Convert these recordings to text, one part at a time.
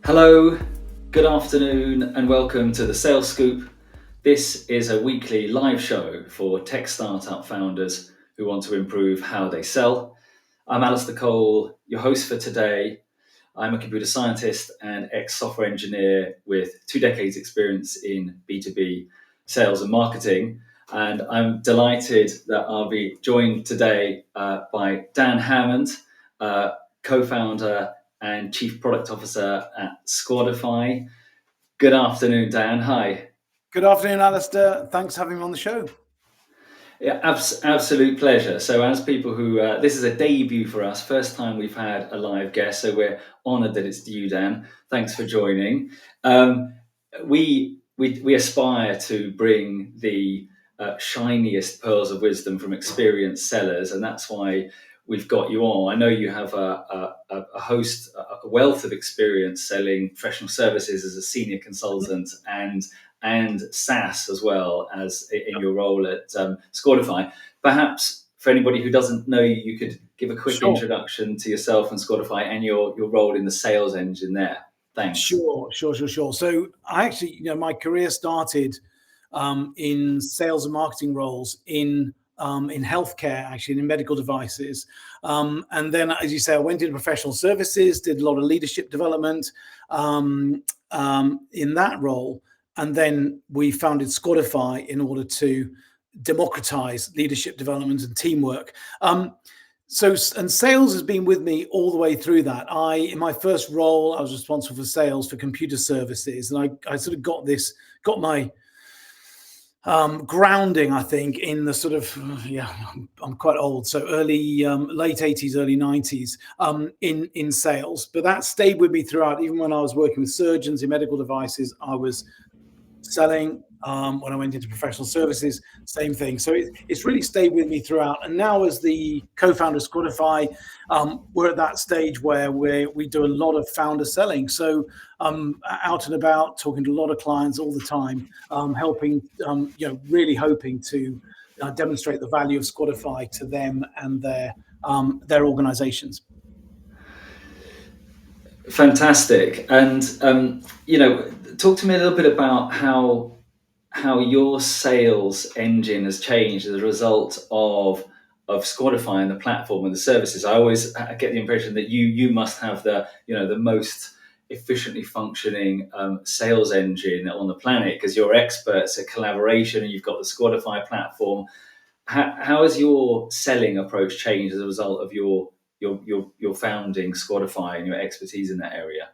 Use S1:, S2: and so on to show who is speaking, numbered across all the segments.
S1: Hello, good afternoon, and welcome to the Sales Scoop. This is a weekly live show for tech startup founders who want to improve how they sell. I'm Alistair Cole, your host for today. I'm a computer scientist and ex-software engineer with 2 decades experience in B2B sales and marketing. And I'm delighted that I'll be joined today by Dan Hammond, co-founder and Chief Product Officer at Squadify. Good afternoon, Dan. Hi.
S2: Good afternoon, Alistair. Thanks for having me on the show.
S1: Yeah, absolute pleasure. So, as people who, this is a debut for us, first time we've had a live guest, so we're honoured that it's you, Dan. Thanks for joining. We aspire to bring the shiniest pearls of wisdom from experienced sellers, and that's why we've got you on. I know you have a wealth of experience selling professional services as a senior consultant and SaaS as well as in your role at Squadify. Perhaps for anybody who doesn't know you, you could give a quick introduction to yourself and Squadify and your role in the sales engine there. Thanks.
S2: Sure. So I actually, my career started in sales and marketing roles in healthcare, actually in medical devices. And then, as you say, I went into professional services, did a lot of leadership development in that role. And then we founded Squadify in order to democratize leadership development and teamwork. And sales has been with me all the way through that. In my first role, I was responsible for sales for computer services, and I sort of got my grounding, I think, in the sort of I'm quite old, so late 80s, early 90s in sales. But that stayed with me throughout. Even when I was working with surgeons in medical devices, I was selling. When I went into professional services, same thing. So it's really stayed with me throughout. And now, as the co-founder of Squadify, we're at that stage where we do a lot of founder selling. So I'm out and about, talking to a lot of clients all the time, helping, really hoping to demonstrate the value of Squadify to them and their organizations.
S1: Fantastic. And talk to me a little bit about how your sales engine has changed as a result of Squadify and the platform and the services. I always get the impression that you must have the most efficiently functioning sales engine on the planet, because you're experts at collaboration and you've got the Squadify platform. How has your selling approach changed as a result of your founding Squadify and your expertise in that area?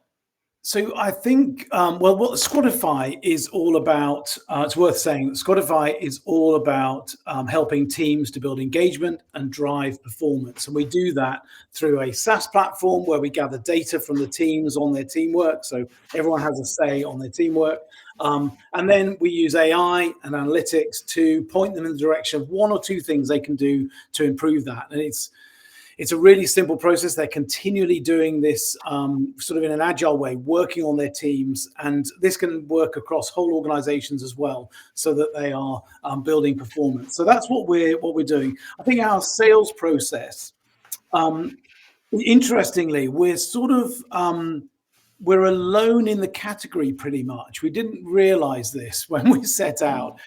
S2: So I think, what Squadify is all about, it's worth saying that Squadify is all about helping teams to build engagement and drive performance. And we do that through a SaaS platform where we gather data from the teams on their teamwork. So everyone has a say on their teamwork. And then we use AI and analytics to point them in the direction of one or two things they can do to improve that. And it's a really simple process. They're continually doing this sort of in an agile way, working on their teams. And this can work across whole organizations as well, so that they are building performance. So that's what we're doing. I think our sales process, interestingly, we're sort of, we're alone in the category pretty much. We didn't realize this when we set out.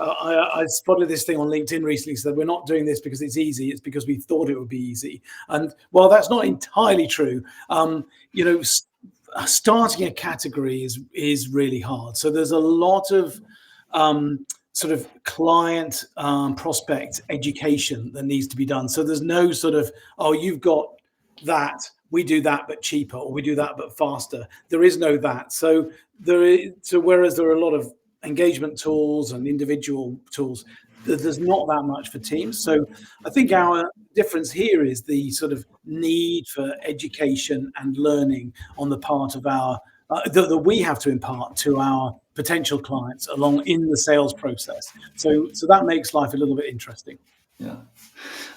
S2: I spotted this thing on LinkedIn recently, said we're not doing this because it's easy, it's because we thought it would be easy. And while that's not entirely true, starting a category is really hard. So there's a lot of sort of client prospect education that needs to be done. So there's no sort of, oh, you've got that, we do that but cheaper, or we do that but faster. There is no that. So whereas there are a lot of engagement tools and individual tools, there's not that much for teams. So I think our difference here is the sort of need for education and learning on the part of our that we have to impart to our potential clients along in the sales process. So that makes life a little bit interesting.
S1: Yeah.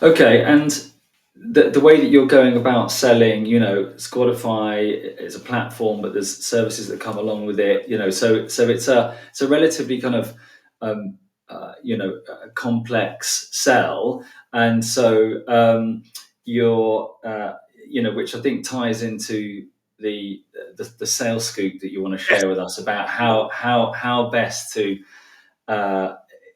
S1: Okay. And the way that you're going about selling, Squadify is a platform, but there's services that come along with it, so it's a relatively kind of, a complex sell. And so you're, which I think ties into the sales scoop that you want to share with us about how best to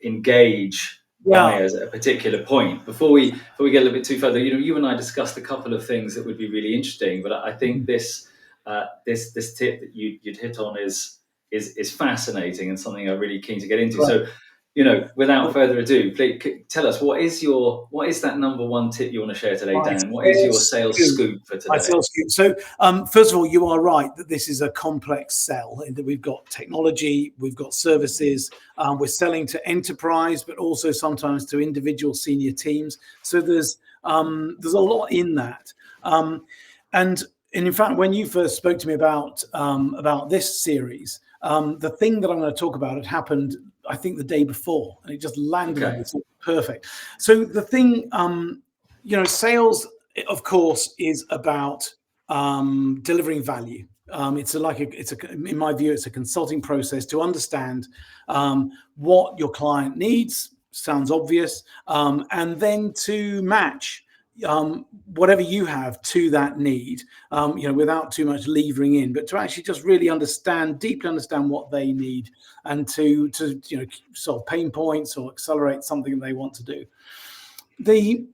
S1: engage buyers at a particular point. Before we get a little bit too further, you and I discussed a couple of things that would be really interesting, but I think this tip that you'd hit on is fascinating and something I'm really keen to get into.
S2: Right.
S1: So, without further ado, please tell us what is that number one tip you want to share today, Dan? What is your sales scoop for
S2: My
S1: today?
S2: sales scoop. So, first of all, you are right that this is a complex sell. That we've got technology, we've got services, we're selling to enterprise, but also sometimes to individual senior teams. So there's a lot in that. And in fact, when you first spoke to me about this series, the thing that I'm going to talk about had happened, I think, the day before, and it just landed on me. It's perfect. So the thing, sales, of course, is about delivering value. In my view, it's a consulting process to understand what your client needs. Sounds obvious, and then to match whatever you have to that need, without too much levering in, but to actually just really deeply understand what they need, and to solve pain points or accelerate something they want to do. The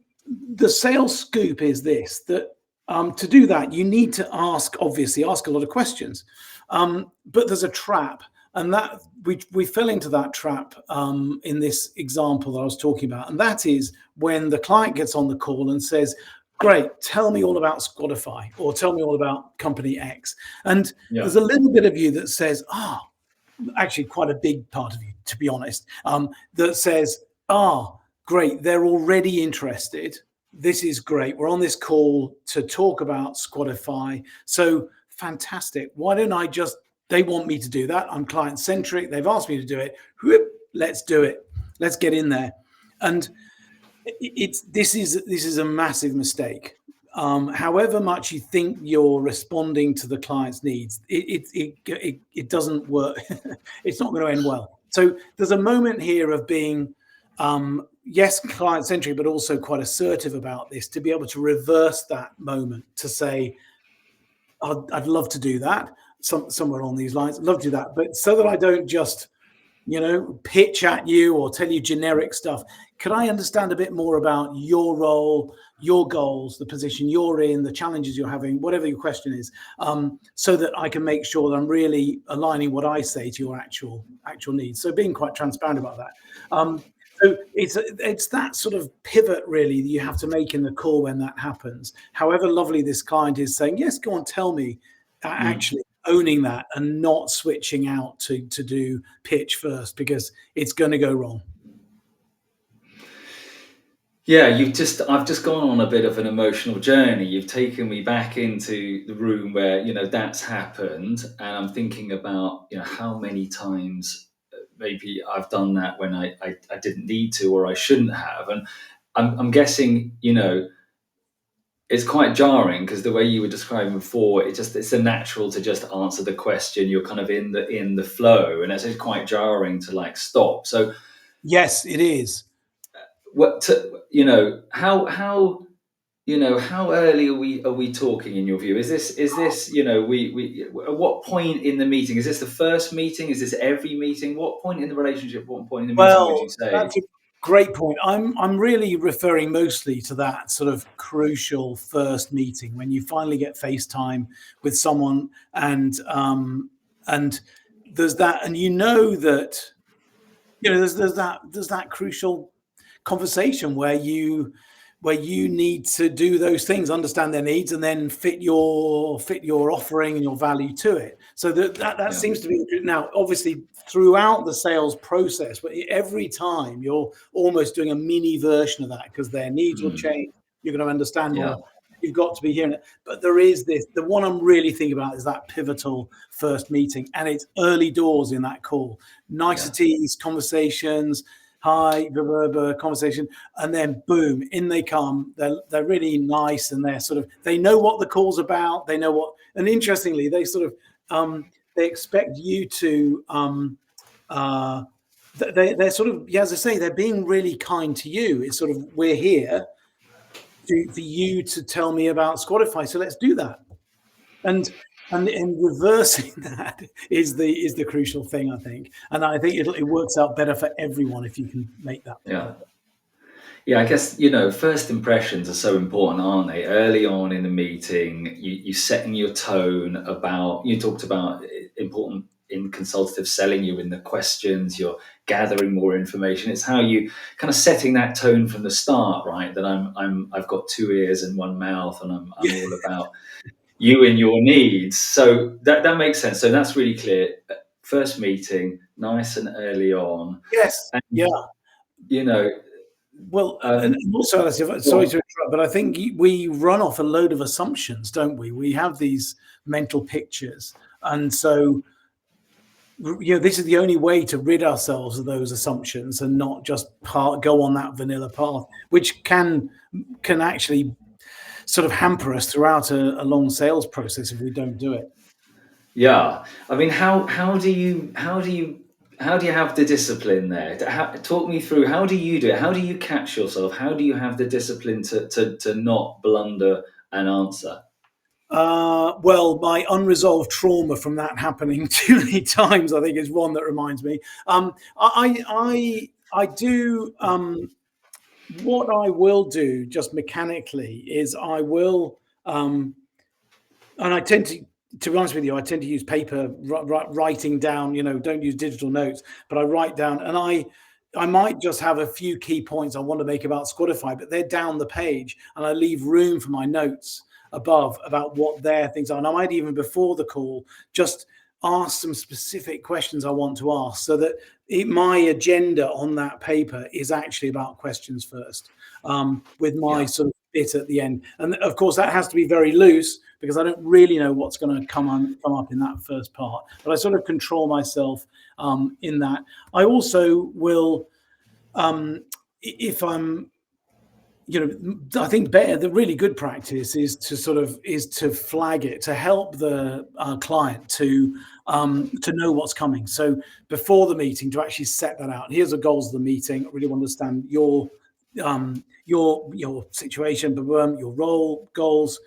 S2: sales scoop is this: that to do that, you need to ask a lot of questions, but there's a trap. And that we fell into that trap in this example that I was talking about. And that is when the client gets on the call and says, great, tell me all about Squadify, or tell me all about company X. And there's a little bit of you that says, actually quite a big part of you, to be honest, that says, great, they're already interested. This is great. We're on this call to talk about Squadify. So fantastic. Why don't I just... They want me to do that. I'm client-centric. They've asked me to do it. Whoop, let's do it. Let's get in there. And this is a massive mistake. However much you think you're responding to the client's needs, it doesn't work. It's not going to end well. So there's a moment here of being, yes, client-centric, but also quite assertive about this, to be able to reverse that moment, to say, I'd love to do that. Somewhere along these lines, I'd love to do that, but so that I don't just, pitch at you or tell you generic stuff, could I understand a bit more about your role, your goals, the position you're in, the challenges you're having, whatever your question is, so that I can make sure that I'm really aligning what I say to your actual needs. So being quite transparent about that. So it's that sort of pivot, really, that you have to make in the call when that happens. However lovely this client is saying, yes, go on, tell me, actually owning that and not switching out to do pitch first, because it's going to go wrong.
S1: Yeah, I've just gone on a bit of an emotional journey. You've taken me back into the room where, that's happened. And I'm thinking about, how many times maybe I've done that when I didn't need to, or I shouldn't have. And I'm guessing, it's quite jarring, because the way you were describing before, it's a natural to just answer the question. You're kind of in the flow, and it's quite jarring to stop. So
S2: yes, it is.
S1: How early are we talking, in your view? Is this we at what point in the meeting? Is this the first meeting? Is this every meeting? What point in the relationship, what point in the meeting would you say?
S2: That's a great point. I'm really referring mostly to that sort of crucial first meeting, when you finally get FaceTime with someone, and there's that, and that there's that crucial conversation where you need to do those things, understand their needs, and then fit your offering and your value to it. So that seems to be now, obviously, throughout the sales process, but every time you're almost doing a mini version of that, because their needs will change. You're going to understand more. You've got to be hearing it. But there is the one I'm really thinking about is that pivotal first meeting, and it's early doors in that call. Niceties, conversations, hi, conversation, and then boom, in they come. They're really nice, and they know what the call's about. They know what, and interestingly, they sort of they expect you to they're sort of, as I say, they're being really kind to you. It's sort of, we're here for you to tell me about Squadify, so let's do that. And and reversing that is the crucial thing, I think. And I think it works out better for everyone if you can make that
S1: Yeah.
S2: work.
S1: Yeah, I guess, first impressions are so important, aren't they? Early on in the meeting, you setting your tone about, you talked about important in consultative selling, you're in the questions, you're gathering more information. It's how you kind of setting that tone from the start, right? That I've got two ears and one mouth, and I'm all about you and your needs. So that makes sense. So that's really clear. First meeting, nice and early on.
S2: Yes.
S1: And,
S2: Yeah.
S1: you know,
S2: Well, and
S1: um,
S2: also,
S1: go
S2: sorry
S1: on.
S2: to interrupt, but I think we run off a load of assumptions, don't we? We have these mental pictures, and so this is the only way to rid ourselves of those assumptions and not just go on that vanilla path, which can actually sort of hamper us throughout a long sales process if we don't do it.
S1: Yeah, I mean, how do you have the discipline there? Talk me through, how do you do it? How do you catch yourself? How do you have the discipline to not blunder an answer?
S2: Well, my unresolved trauma from that happening too many times, I think, is one that reminds me. I do. What I will do just mechanically is I will, and I tend to be honest with you, I tend to use paper writing down. Don't use digital notes, but I write down, and I might just have a few key points I want to make about Squadify, but they're down the page, and I leave room for my notes above about what their things are. And I might even before the call just ask some specific questions I want to ask, so that my agenda on that paper is actually about questions first, with my
S1: Yeah,
S2: sort of bit at the end. And of course, that has to be very loose because I don't really know what's going to come up in that first part. But I sort of control myself in that. I also will, if I'm, I think the really good practice is to flag it, to help the client to know what's coming. So before the meeting, to actually set that out. Here's the goals of the meeting. I really want to understand your situation, your role, goals,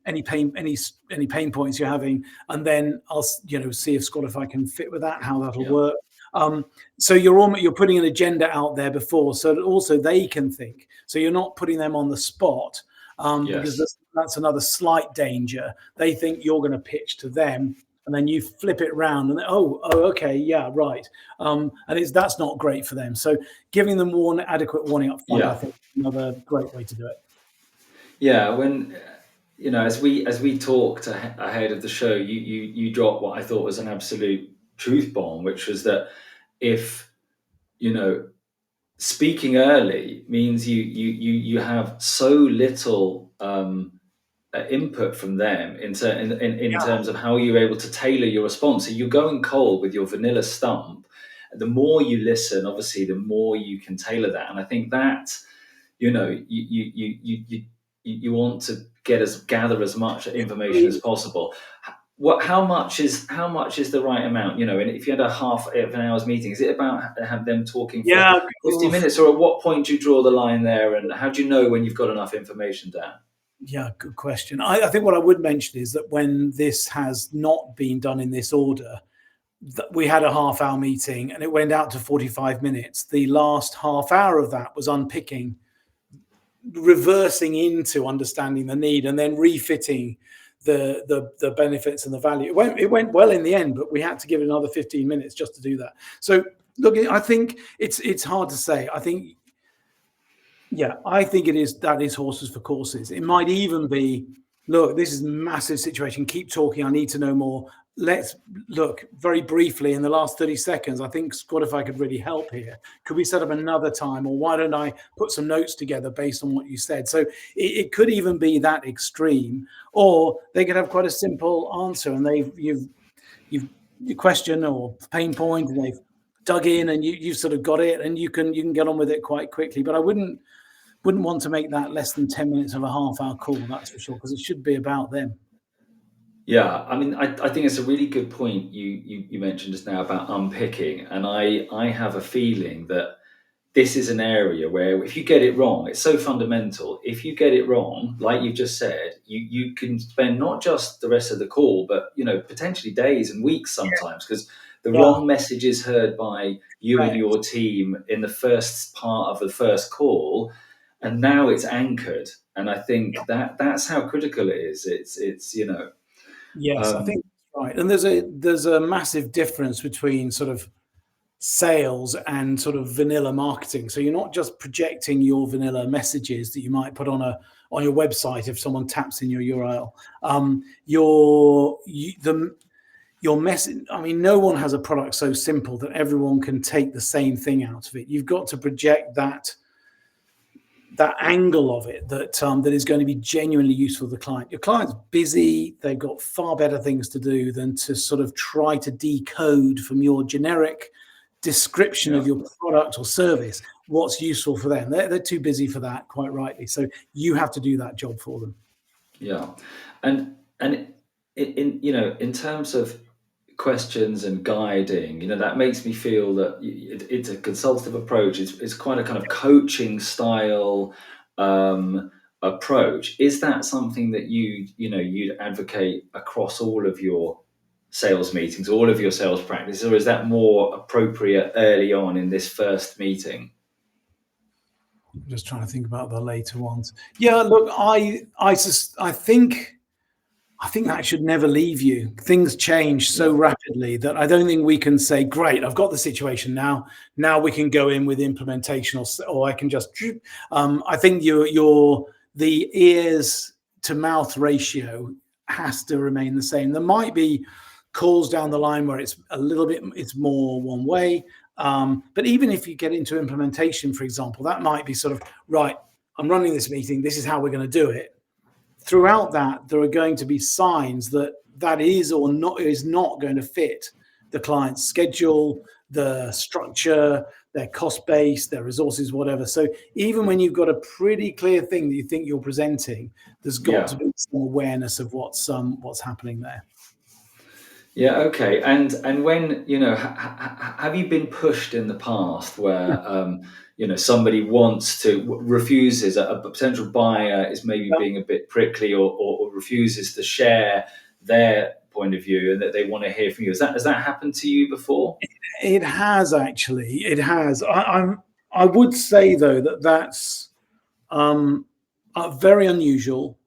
S2: any pain points you're having, and then I'll see if Squadify can fit with that, how that'll
S1: yeah,
S2: work. Um, so you're putting an agenda out there before, so that also they can think. So you're not putting them on the spot, because
S1: yes,
S2: that's another slight danger. They think you're going to pitch to them, and then you flip it round, and okay, yeah, right. And that's not great for them. So giving them adequate warning up front, I
S1: yeah,
S2: think, is another great way to do it.
S1: yeah. When as we talked ahead of the show, you dropped what I thought was an absolute truth bomb, which was that if you know speaking early means you have so little input from them in
S2: Yeah,
S1: terms of how you're able to tailor your response. So you're going cold with your vanilla stump. The more you listen, obviously, the more you can tailor that. And I think that you want to gather as much information as
S2: agree.
S1: possible. How much is the right amount? And if you had a half of an hour's meeting, is it about have them talking for
S2: Yeah.
S1: 50 minutes, or at what point do you draw the line there, and how do you know when you've got enough information down?
S2: Yeah, good question. I think what I would mention is that when this has not been done in this order, that we had a half-hour meeting and it went out to 45 minutes. The last half hour of that was unpicking, reversing into understanding the need, and then refitting the benefits and the value. It went well in the end, but we had to give it another 15 minutes just to do that. So look, I think it's hard to say. I think that is horses for courses. It might even be, look, this is a massive situation. Keep talking. I need to know more. Let's look very briefly in the last 30 seconds. I think Squadify could really help here. Could we set up another time, or why don't I put some notes together based on what you said? So it could even be that extreme, or they could have quite a simple answer, and you've your question or pain point, and they've dug in, and you've sort of got it, and you can get on with it quite quickly. But I wouldn't want to make that less than 10 minutes of a half-hour call, that's for sure, because it should be about them.
S1: Yeah, I mean, I think it's a really good point you mentioned just now about unpicking, and I have a feeling that this is an area where if you get it wrong, it's so fundamental. If you get it wrong, like you've just said, you can spend not just the rest of the call, but potentially days and weeks sometimes, because the
S2: Yeah,
S1: wrong message is heard by you and
S2: right.
S1: your team in the first part of the first call, and now it's anchored. And I think that's how critical it is. It's.
S2: Yes, I
S1: Um,
S2: think that's right. And there's a massive difference between sort of sales and sort of vanilla marketing. So you're not just projecting your vanilla messages that you might put on your website if someone taps in your URL. Your message. I mean, no one has a product so simple that everyone can take the same thing out of it. You've got to project that angle of it that is going to be genuinely useful to the client. Your client's busy; they've got far better things to do than to sort of try to decode from your generic description
S1: yeah.
S2: of your product or service what's useful for them. They're too busy for that, quite rightly. So you have to do that job for them.
S1: Yeah, and in terms of questions and guiding, that makes me feel that it's a consultative approach. It's quite a kind of coaching style approach. Is that something that you'd advocate across all of your sales meetings, all of your sales practices, or is that more appropriate early on in this first meeting?
S2: I'm just trying to think about the later ones. Yeah, look, I think that should never leave you. Things change so
S1: Yeah,
S2: rapidly that I don't think we can say, "Great, I've got the situation now. Now we can go in with implementation," or I can just. I think the ears to mouth ratio has to remain the same. There might be calls down the line where it's more one way. But even if you get into implementation, for example, that might be sort of right. I'm running this meeting. This is how we're going to do it. Throughout that, there are going to be signs that is not going to fit the client's schedule, the structure, their cost base, their resources, whatever. So even when you've got a pretty clear thing that you think you're presenting, there's got to
S1: yeah.
S2: be some awareness of what's happening there.
S1: Yeah, okay. And when, have you been pushed in the past where, somebody refuses, a potential buyer is maybe being a bit prickly, or refuses to share their point of view, and that they want to hear from you? Has that happened to you before?
S2: It has actually. It has. I would say though that's very unusual,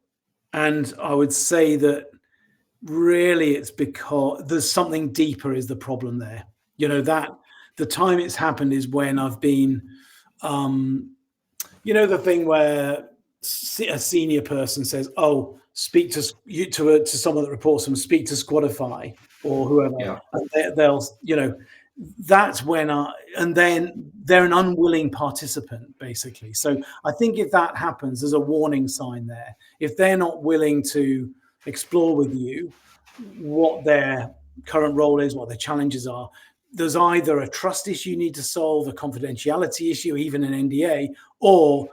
S2: and I would say that really it's because there's something deeper is the problem there. That the time it's happened is when I've been, the thing where a senior person says, "Oh, speak to you to someone that reports them, speak to Squadify or whoever,"
S1: Yeah,
S2: and they'll, that's when and then they're an unwilling participant, basically. So I think if that happens, there's a warning sign there. If they're not willing to explore with you what their current role is, what their challenges are, there's either a trust issue you need to solve, a confidentiality issue, even an NDA, or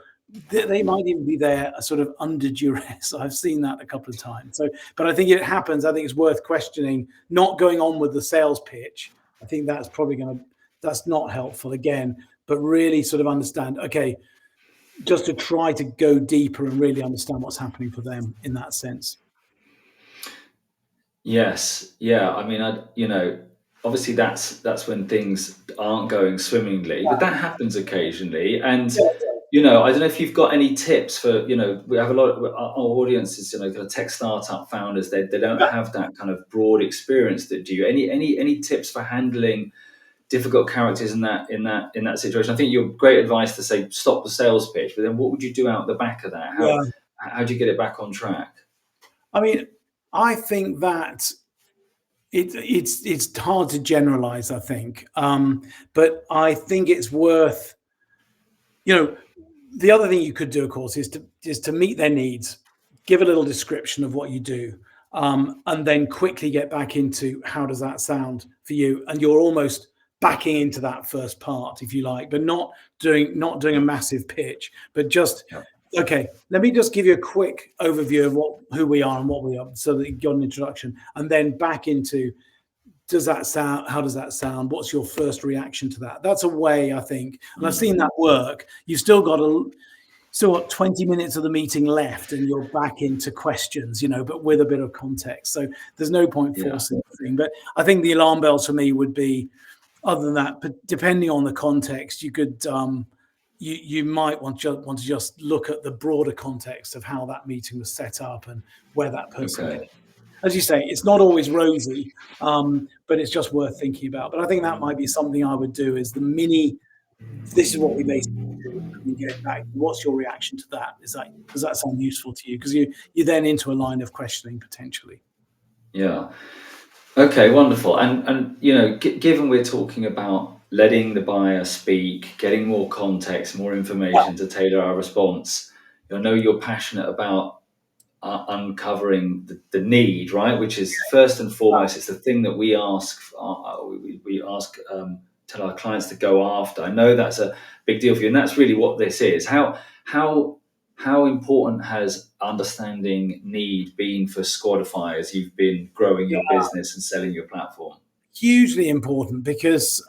S2: they might even be there sort of under duress. I've seen that a couple of times. So, but I think it happens. I think it's worth questioning, not going on with the sales pitch. I think that's not helpful again, but really sort of understand, okay, just to try to go deeper and really understand what's happening for them in that sense.
S1: yes, yeah. I mean, obviously that's when things aren't going swimmingly, but that happens occasionally. And I don't know if you've got any tips for, we have a lot of our audiences, kind of tech startup founders. They don't have that kind of broad experience that do you. Any tips for handling difficult characters in that situation? I think you're great advice to say stop the sales pitch, but then what would you do out the back of that? How
S2: Yeah.
S1: how do you get it back on track?
S2: I mean, I think that it's hard to generalize, I think. But I think it's worth, the other thing you could do, of course, is to meet their needs, give a little description of what you do, and then quickly get back into how does that sound for you, and you're almost backing into that first part, if you like, but not doing a massive pitch, but just
S1: Yeah.
S2: okay. Let me just give you a quick overview of who we are and what we are, so that you got an introduction, and then back into does that sound? How does that sound? What's your first reaction to that? That's a way, I think, and I've seen that work. You've still got 20 minutes of the meeting left, and you're back into questions, but with a bit of context. So there's no point
S1: Yeah.
S2: forcing anything. But I think the alarm bells for me would be, other than that, but depending on the context, you could you might want to just look at the broader context of how that meeting was set up and where that person came.
S1: Okay.
S2: As you say, it's not always rosy, but it's just worth thinking about. But I think that might be something I would do, is the mini, this is what we basically do, and get back. What's your reaction to that? Does that sound useful to you? Because you're then into a line of questioning potentially.
S1: Yeah. Okay, wonderful. And given we're talking about letting the buyer speak, getting more context, more information to tailor our response, I know you're passionate about uncovering the need, right? Which is first and foremost, it's the thing that we ask. We ask, tell our clients to go after. I know that's a big deal for you, and that's really what this is. How important has understanding need been for Squadify as you've been growing your business and selling your platform?
S2: Hugely important, because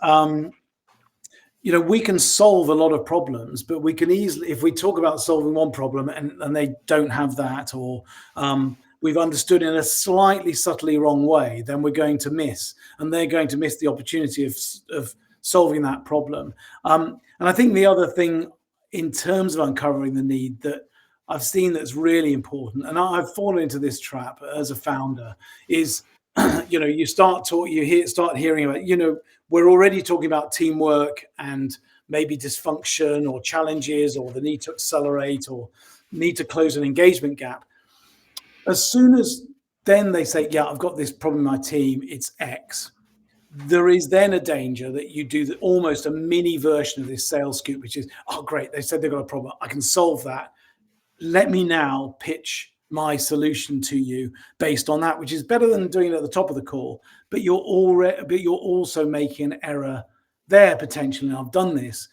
S2: we can solve a lot of problems, but we can easily, if we talk about solving one problem and they don't have that, or we've understood in a slightly subtly wrong way, then we're going to miss, and they're going to miss the opportunity of solving that problem. And I think the other thing in terms of uncovering the need that I've seen that's really important, and I've fallen into this trap as a founder, is you start hearing about, we're already talking about teamwork and maybe dysfunction or challenges or the need to accelerate or need to close an engagement gap. As soon as then they say, yeah, I've got this problem in my team, it's X. There is then a danger that you do almost a mini version of this sales scoop, which is, oh, great, they said they've got a problem. I can solve that. Let me now pitch my solution to you based on that, which is better than doing it at the top of the call. But you're also making an error there potentially. And I've done this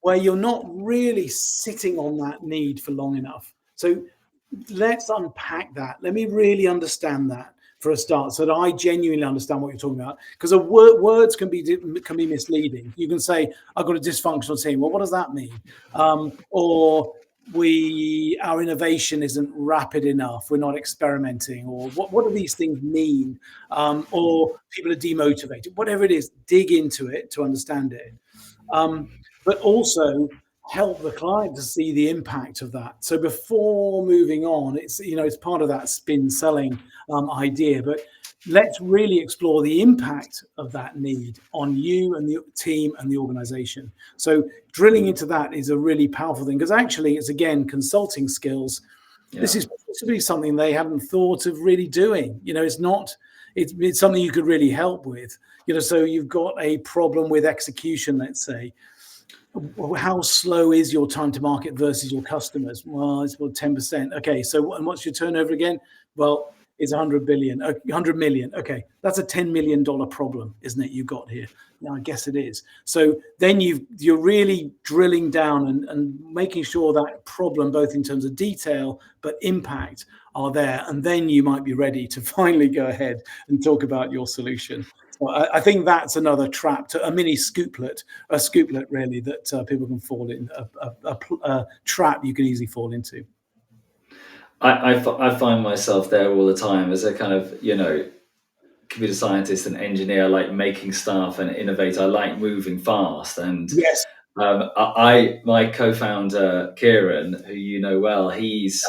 S2: where you're not really sitting on that need for long enough. So let's unpack that. Let me really understand that for a start, so that I genuinely understand what you're talking about. Because words can be misleading. You can say, I've got a dysfunctional team. Well, what does that mean? Or our innovation isn't rapid enough. We're not experimenting. Or what do these things mean? Or people are demotivated. Whatever it is, dig into it to understand it. But also help the client to see the impact of that. So before moving on, it's part of that spin selling idea. But let's really explore the impact of that need on you and the team and the organization. So drilling into that is a really powerful thing, because actually it's, again, consulting skills. Yeah. This is possibly something they haven't thought of really doing. It's something you could really help with. So you've got a problem with execution, let's say. How slow is your time to market versus your customers? Well, it's about 10%. Okay, so and what's your turnover again? Well, it's 100 million. Okay, that's a $10 million problem, isn't it? You got here. Yeah, I guess it is. So then you're really drilling down and making sure that problem, both in terms of detail but impact, are there, and then you might be ready to finally go ahead and talk about your solution. So I think that's another trap, to a mini scooplet, really, that people can fall in, a trap you can easily fall into.
S1: I find myself there all the time as a kind of, computer scientist and engineer. I like making stuff and innovate. I like moving fast. And
S2: yes,
S1: my co-founder, Kieran, who you know well, he's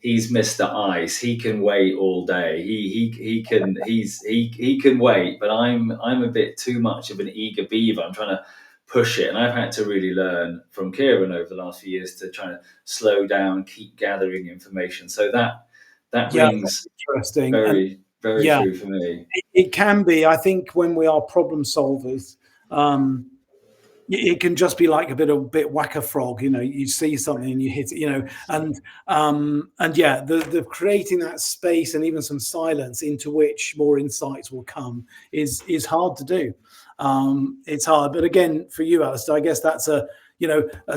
S1: Mr. Ice. He can wait all day. He can wait, but I'm a bit too much of an eager beaver. I'm trying to push it, and I've had to really learn from Kieran over the last few years to try to slow down, keep gathering information. So that rings
S2: interesting.
S1: very true for me.
S2: It can be. I think when we are problem solvers, it can just be like a bit whack-a-frog. You see something and you hit it. And yeah, the creating that space and even some silence into which more insights will come is hard to do. It's hard, but again, for you, Alistair, I guess that's a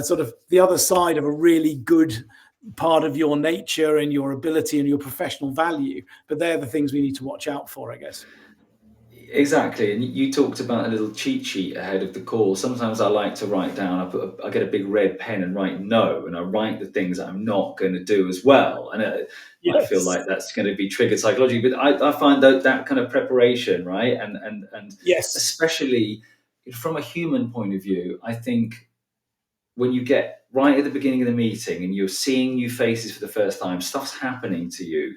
S2: sort of the other side of a really good part of your nature and your ability and your professional value. But they're the things we need to watch out for, I guess.
S1: Exactly, and you talked about a little cheat sheet ahead of the call. Sometimes I like to write down. I get a big red pen and write no, and I write the things that I'm not going to do as well. And it might feel
S2: Yes.
S1: like that's going to be triggered psychologically, but I find that kind of preparation, right, and
S2: Yes.
S1: especially from a human point of view, I think when you get right at the beginning of the meeting and you're seeing new faces for the first time, stuff's happening to you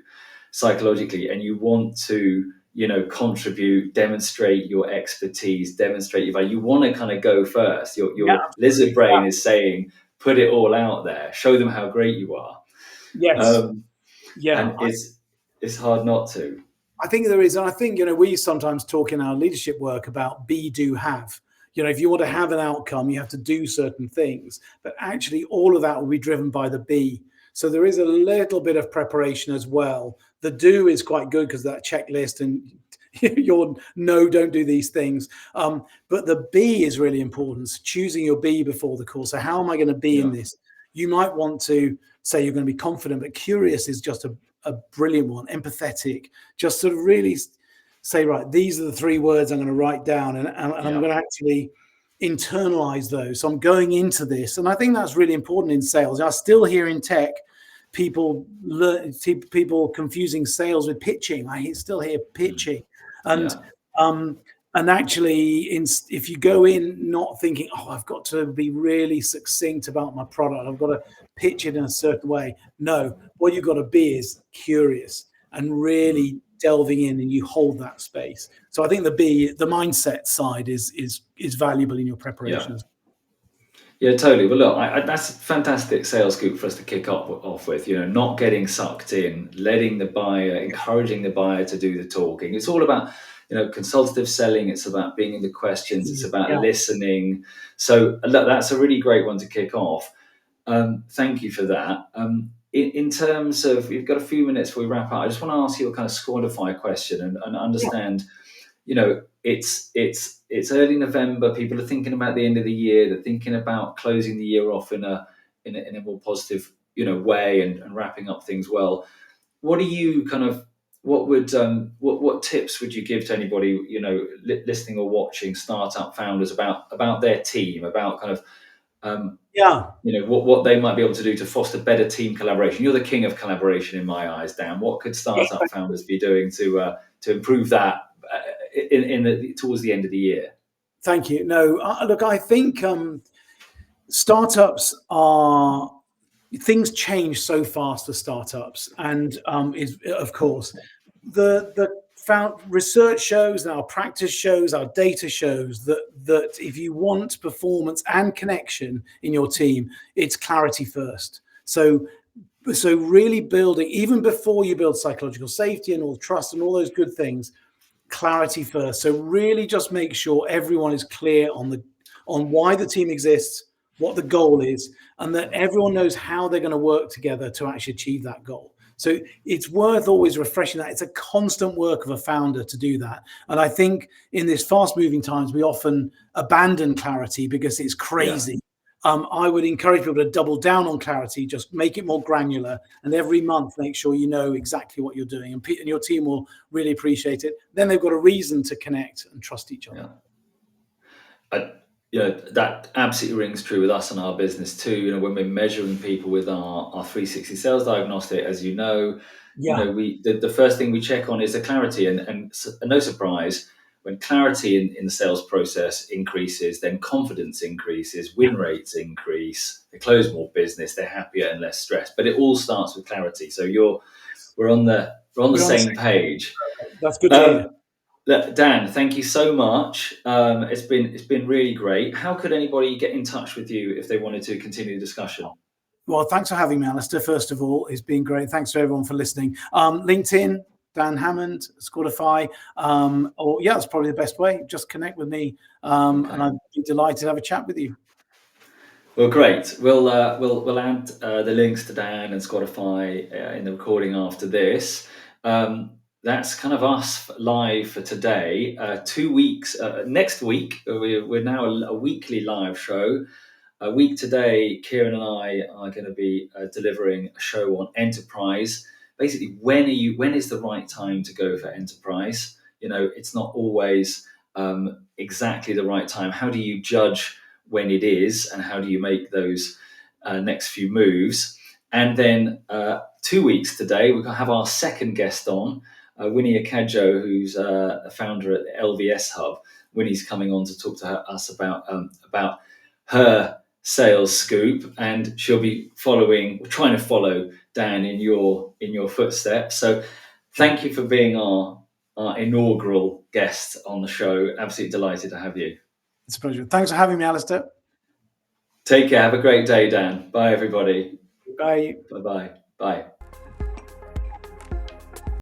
S1: psychologically, and you want to, contribute, demonstrate your expertise, demonstrate your value. You want to kind of go first.
S2: Yeah,
S1: Your lizard
S2: absolutely.
S1: brain is saying, put it all out there, show them how great you are,
S2: Yes.
S1: um,
S2: Yeah.
S1: and it's hard not to.
S2: I think there is, and I think, we sometimes talk in our leadership work about be, do, have. If you want to have an outcome, you have to do certain things, but actually all of that will be driven by the be. So there is a little bit of preparation as well. The do is quite good because that checklist and your no, don't do these things. But the be is really important. So choosing your be before the call. So how am I going to be in
S1: Yeah,
S2: this? You might want to say you're going to be confident, but curious is just a brilliant one. Empathetic, just sort of really say, right, these are the three words I'm going to write down, and I'm
S1: yeah,
S2: going to actually internalize those. So I'm going into this, and I think that's really important in sales. I still hear in tech people confusing sales with pitching. I still hear pitching, and
S1: yeah,
S2: um, and actually, if you go in not thinking, oh, I've got to be really succinct about my product, I've got to pitch it in a certain way. No, what you've got to be is curious and
S1: mm,
S2: really delving in, and you hold that space. So I think the mindset side is valuable in your
S1: yeah.
S2: preparations.
S1: Yeah, totally. Well, look, that's a fantastic sales scoop for us to kick off with. Not getting sucked in, letting the buyer, encouraging the buyer to do the talking. It's all about, consultative selling. It's about being in the questions. It's about
S2: Yeah,
S1: listening. So look, that's a really great one to kick off. Thank you for that. In terms of, we've got a few minutes before we wrap up. I just want to ask you a kind of Squadify question and
S2: yeah,
S1: understand, it's early November. People are thinking about the end of the year. They're thinking about closing the year off in a more positive, way and wrapping up things well. What are you kind of what would what tips would you give to anybody, listening or watching startup founders about their team, about kind of, um,
S2: yeah.
S1: what they might be able to do to foster better team collaboration? You're the king of collaboration in my eyes, Dan. What could startup founders be doing to improve that, towards the end of the year?
S2: Thank you. No, look, I think startups are things change so fast for startups, and is of course the found research shows and our practice shows, our data shows that if you want performance and connection in your team, it's clarity first. So really building, even before you build psychological safety and all trust and all those good things, clarity first. So really just make sure everyone is clear on why the team exists, what the goal is, and that everyone knows how they're going to work together to actually achieve that goal. So it's worth always refreshing that. It's a constant work of a founder to do that. And I think in this fast moving times, we often abandon clarity because it's
S1: Yeah,
S2: crazy. I would encourage people to double down on clarity, just make it more granular, and every month make sure you know exactly what you're doing, and your team will really appreciate it. Then they've got a reason to connect and trust each other.
S1: yeah. That absolutely rings true with us and our business too. When we're measuring people with our 360 sales diagnostic, as you know,
S2: Yeah,
S1: the first thing we check on is the clarity, and no surprise, when clarity in the sales process increases, then confidence increases,
S2: yeah.
S1: win rates increase, they close more business, they're happier and less stressed. But it all starts with clarity. So we're on the
S2: We're on the
S1: same
S2: same.
S1: page.
S2: That's good to hear.
S1: Um, Look, Dan, thank you so much. It's been really great. How could anybody get in touch with you if they wanted to continue the discussion?
S2: Well, thanks for having me, Alistair. First of all, it's been great. Thanks to everyone for listening. LinkedIn, Dan Hammond, Squadify, or yeah, that's probably the best way. Just connect with me, and
S1: Okay.
S2: I'd be delighted to have a chat with you.
S1: Well, great. We'll add the links to Dan and Spotify in the recording after this. That's kind of us live for today. 2 weeks next week. We're now a weekly live show. A week today, Kieran and I are going to be delivering a show on enterprise. Basically, when is the right time to go for enterprise? it's not always exactly the right time. How do you judge when it is, and how do you make those next few moves? And then 2 weeks today, we're going to have our second guest on, Winnie Akajo, who's a founder at the LVS Hub. Winnie's coming on to talk to us about her sales scoop, and she'll be trying to follow Dan in your footsteps. So thank you for being our inaugural guest on the show. Absolutely delighted to have you.
S2: It's a pleasure. Thanks for having me, Alistair.
S1: Take care. Have a great day, Dan. Bye, everybody.
S2: Bye.
S1: Bye-bye. Bye.